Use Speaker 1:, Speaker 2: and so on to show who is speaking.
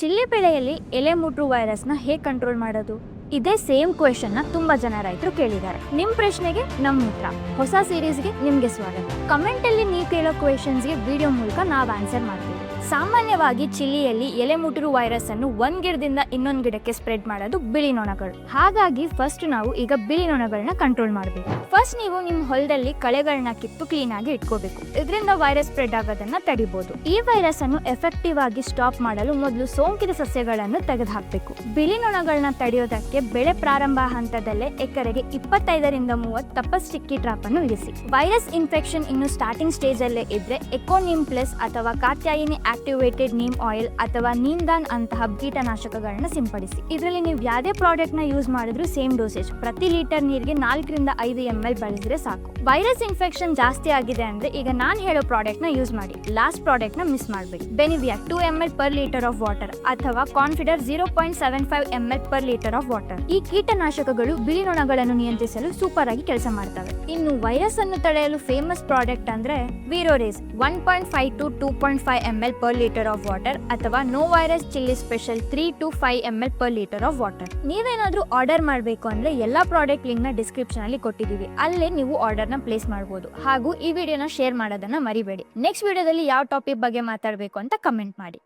Speaker 1: Chilli ಬೆಳೆಯಲ್ಲಿ ಎಲೆ ಮುಟ್ರು ವೈರಸ್ನ ಹೇಗೆ ಕಂಟ್ರೋಲ್ ಮಾಡೋದು? ಇದೇ ಸೇಮ್ ಕ್ವೆಶನ್ನ ತುಂಬಾ ಜನ ರೈತರು ಕೇಳಿದ್ದಾರೆ. ನಿಮ್ ಪ್ರಶ್ನೆಗೆ ನಮ್ಮ ಉತ್ತರ. ಹೊಸ ಸೀರೀಸ್ಗೆ ನಿಮ್ಗೆ ಸ್ವಾಗತ. ಕಮೆಂಟ್ ಅಲ್ಲಿ ನೀವು ಕೇಳೋ ಕ್ವೆಶನ್ಸ್ಗೆ ವಿಡಿಯೋ ಮೂಲಕ ನಾವು ಆನ್ಸರ್ ಮಾಡ್ತೀವಿ. ಸಾಮಾನ್ಯವಾಗಿ ಚಿಲ್ಲಿಯಲ್ಲಿ ಎಲೆ ಮುಟ್ರು ವೈರಸ್ ಅನ್ನು ಒಂದ್ ಗಿಡದಿಂದ ಇನ್ನೊಂದು ಗಿಡಕ್ಕೆ ಸ್ಪ್ರೆಡ್ ಮಾಡೋದು ಬಿಳಿ ನೊಣಗಳು. ಹಾಗಾಗಿ ಫಸ್ಟ್ ನಾವು ಈಗ ಬಿಳಿ ನೊಣಗಳನ್ನ ಕಂಟ್ರೋಲ್ ಮಾಡಬೇಕು. ಫಸ್ಟ್ ನೀವು ನಿಮ್ಮ ಹೊಲದಲ್ಲಿ ಕಳೆಗಳನ್ನ ಕಿತ್ತು ಕ್ಲೀನ್ ಆಗಿ ಇಟ್ಕೋಬೇಕು. ಇದರಿಂದ ವೈರಸ್ ಸ್ಪ್ರೆಡ್ ಆಗೋದನ್ನ ತಡಿಬಹುದು. ಈ ವೈರಸ್ ಅನ್ನು ಎಫೆಕ್ಟಿವ್ ಆಗಿ ಸ್ಟಾಪ್ ಮಾಡಲು ಮೊದಲು ಸೋಂಕಿತ ಸಸ್ಯಗಳನ್ನು ತೆಗೆದುಹಾಕಬೇಕು. ಬಿಳಿ ನೊಣಗಳನ್ನ ತಡೆಯೋದಕ್ಕೆ ಬೆಳೆ ಪ್ರಾರಂಭ ಹಂತದಲ್ಲೇ ಎಕರೆಗೆ 25 ರಿಂದ 30 ತಪಸ್ ಚಿಕ್ಕಿ ಟ್ರಾಪ್ ಅನ್ನು ಇರಿಸಿ. ವೈರಸ್ ಇನ್ಫೆಕ್ಷನ್ ಇನ್ನು ಸ್ಟಾರ್ಟಿಂಗ್ ಸ್ಟೇಜ್ ಅಲ್ಲೇ ಇದ್ರೆ ಎಕೋನಿಮ್ ಪ್ಲಸ್ ಅಥವಾ ಕಾತ್ಯಾಯಿನಿ ಆಕ್ಟಿವೇಟೆಡ್ ನೀಮ್ ಆಯಿಲ್ ಅಥವಾ ನೀಮ್ದಾನ್ ಅಂತಹ ಕೀಟನಾಶಕಗಳನ್ನ ಸಿಂಪಡಿಸಿ. ಇದರಲ್ಲಿ ನೀವು ಯಾವುದೇ ಪ್ರಾಡಕ್ಟ್ ನ ಯೂಸ್ ಮಾಡಿದ್ರು ಸೇಮ್ ಡೋಸೇಜ್, ಪ್ರತಿ ಲೀಟರ್ ನೀರಿಗೆ 4 ರಿಂದ 5 ml ಬಳಸಿದ್ರೆ ಸಾಕು. ವೈರಸ್ ಇನ್ಫೆಕ್ಷನ್ ಜಾಸ್ತಿ ಆಗಿದೆ ಅಂದ್ರೆ ಈಗ ನಾನು ಹೇಳೋ ಪ್ರಾಡಕ್ಟ್ ನ ಯೂಸ್ ಮಾಡಿ. ಲಾಸ್ಟ್ ಪ್ರಾಡಕ್ಟ್ ನ ಮಿಸ್ ಮಾಡಬೇಡಿ. Benevia 2 ml per litre of water ಅಥವಾ Confidor 0.75 ml per litre of water. ಈ ಕೀಟನಾಶಕಗಳು ಬಿಳಿ ನೊಣಗಳನ್ನು ನಿಯಂತ್ರಿಸಲು ಸೂಪರ್ ಆಗಿ ಕೆಲಸ ಮಾಡ್ತವೆ. ಇನ್ನು ವೈರಸ್ ಅನ್ನು ತಡೆಯಲು ಫೇಮಸ್ ಪ್ರಾಡಕ್ಟ್ ಅಂದ್ರೆ ವಿರೋರೇಸ್ 1.5 to 2.5 ml per liter of water ಅಥವಾ no virus chilli special 3 to 5 ml per liter of water. ನೀವೇನಾದ್ರೂ ಆರ್ಡರ್ ಮಾಡಬೇಕು ಅಂದ್ರೆ ಎಲ್ಲಾ ಪ್ರಾಡಕ್ಟ್ ಲಿಂಕ್ ನ ಡಿಸ್ಕ್ರಿಪ್ಷನ್ ಅಲ್ಲಿ ಕೊಟ್ಟಿದ್ದೀವಿ, ಅಲ್ಲೇ ನೀವು ಆರ್ಡರ್ ನ ಪ್ಲೇಸ್ ಮಾಡಬಹುದು. ಹಾಗೂ ಈ ವಿಡಿಯೋನ ಶೇರ್ ಮಾಡೋದನ್ನ ಮರಿಬೇಡಿ. ನೆಕ್ಸ್ಟ್ ವಿಡಿಯೋದಲ್ಲಿ ಯಾವ ಟಾಪಿಕ್ ಬಗ್ಗೆ ಮಾತಾಡಬೇಕು ಅಂತ ಕಮೆಂಟ್ ಮಾಡಿ.